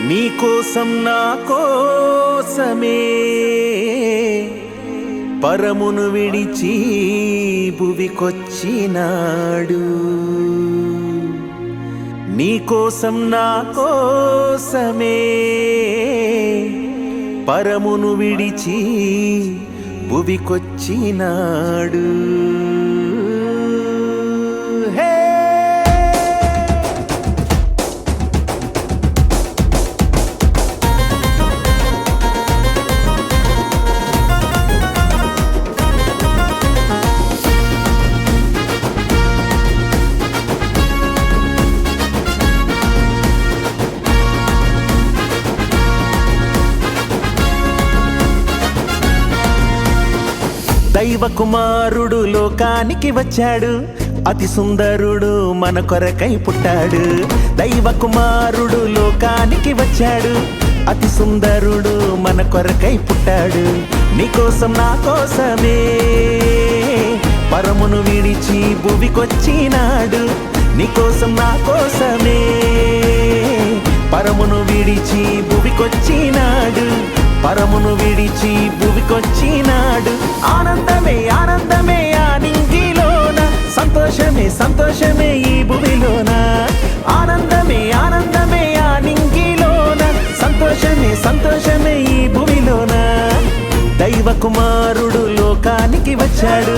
నీకోసం నా కోసమే పరమును విడిచి భువికొచ్చినాడు. నీకోసం నా కోసమే పరమును విడిచి భువికొచ్చినాడు. దైవ కుమారుడు లోకానికి వచ్చాడు, అతి సుందరుడు మన కొరకై పుట్టాడు. దైవ కుమారుడు లోకానికి వచ్చాడు, అతి సుందరుడు మన కొరకై పుట్టాడు. నీకోసం నా కోసమే పరమును విడిచి భువికొచ్చినాడు. నీకోసం నా కోసమే పరమును విడిచి భువికొచ్చినాడు. పరమును విడిచి భువికొచ్చినాడు. ఆనందమే ఆనందమే ఆ నింగిలోన, సంతోషమే సంతోషమే ఈ భువిలోన. ఆనందమే ఆనందమే ఆ నింగిలోన, సంతోషమే సంతోషమే ఈ భువిలోన. దైవ కుమారుడు లోకానికి వచ్చాడు,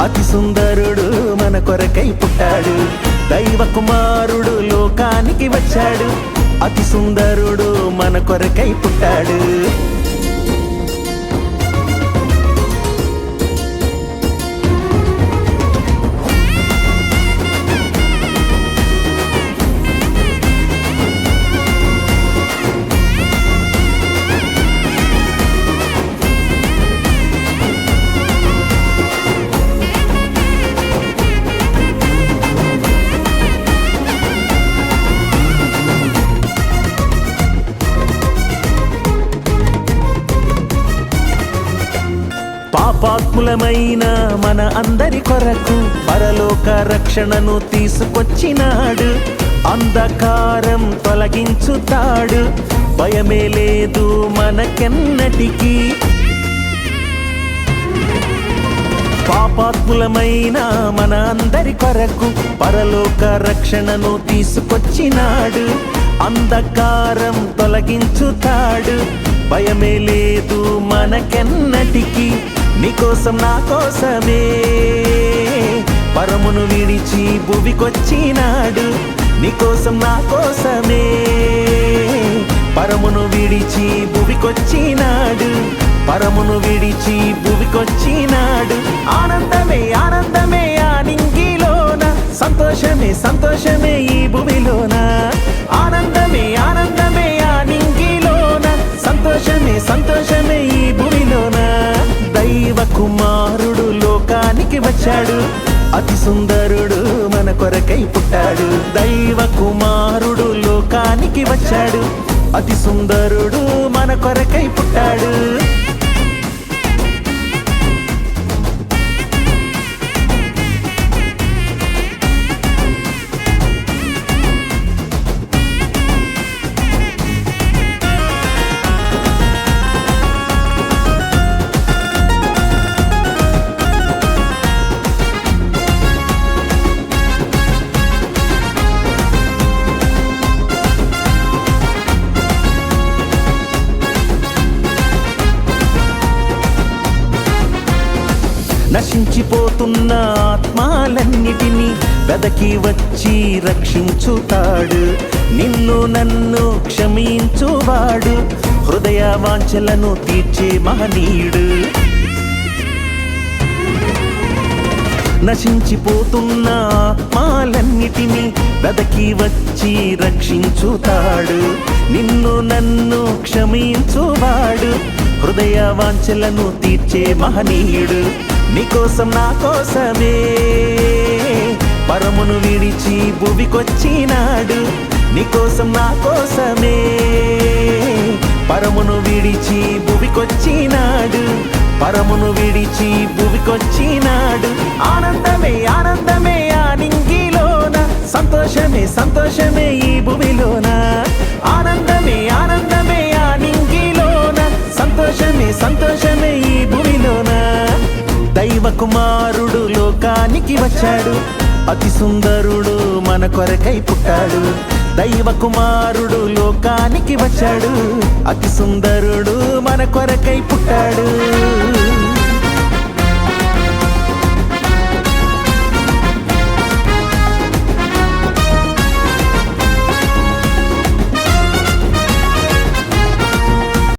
అతి సుందరుడు మన కొరకై పుట్టాడు. దైవ కుమారుడు లోకానికి వచ్చాడు, అతి సుందరుడు మన కొరకై పుట్టాడు. పాపాత్ములమైన మన అందరి కొరకు పరలోక రక్షణను తీసుకొచ్చినాడు. అంధకారం తొలగించుతాడు, భయమే లేదు మనకెన్నటికీ. పాపాత్ములమైన మన అందరి కొరకు పరలోక రక్షణను తీసుకొచ్చినాడు. అంధకారం తొలగించుతాడు, భయమే లేదు మనకెన్నటికీ. నీకోసం నా కోసమే పరమును విడిచి భువికొచ్చినాడు. నీకోసం నా కోసమే పరమును విడిచి భువికొచ్చినాడు. పరమును విడిచి భువికొచ్చినాడు. ఆనందమే ఆనందమే ఆ నింగిలోన, సంతోషమే సంతోషమే ఈ భువిలోన. ఆనందమే ఆనందమే ఆ నింగిలోన, సంతోషమే సంతోషమే ఈ భువిలోన. దైవ కుమారుడు లోకానికి వచ్చాడు, అతి సుందరుడు మన కొరకై పుట్టాడు. దైవ కుమారుడు లోకానికి వచ్చాడు, అతి సుందరుడు మన కొరకై పుట్టాడు. నశించిపోతున్న ఆత్మాలన్నిటినీ వెదకి వచ్చి రక్షించుతాడు. నిన్ను నన్ను క్షమించువాడు, హృదయ వాంఛలను తీర్చే మహనీయుడు. నశించిపోతున్న ఆత్మాలన్నిటినీ వెదకి వచ్చి రక్షించుతాడు. నిన్ను నన్ను క్షమించువాడు, హృదయ వాంఛలను తీర్చే మహనీయుడు. నీకోసం నా కోసమే పరమును విడిచి భువికొచ్చినాడు. నీకోసం నా కోసమే పరమును విడిచి భువికొచ్చినాడు. పరమును విడిచి భువికొచ్చినాడు. ఆనందమే ఆనందమే ఆ నింగిలోన, సంతోషమే సంతోషమే ఈ భూమిలోన. ఆనందమే ఆనందమే ఆ నింగిలోన సంతోషమే సంతోషమే ఈ భూమిలోన దైవ కుమారుడు లోకానికి వచ్చాడు అతి సుందరుడు మన కొరకై పుట్టాడు దైవ కుమారుడు లోకానికి వచ్చాడు అతి సుందరుడు మన కొరకై పుట్టాడు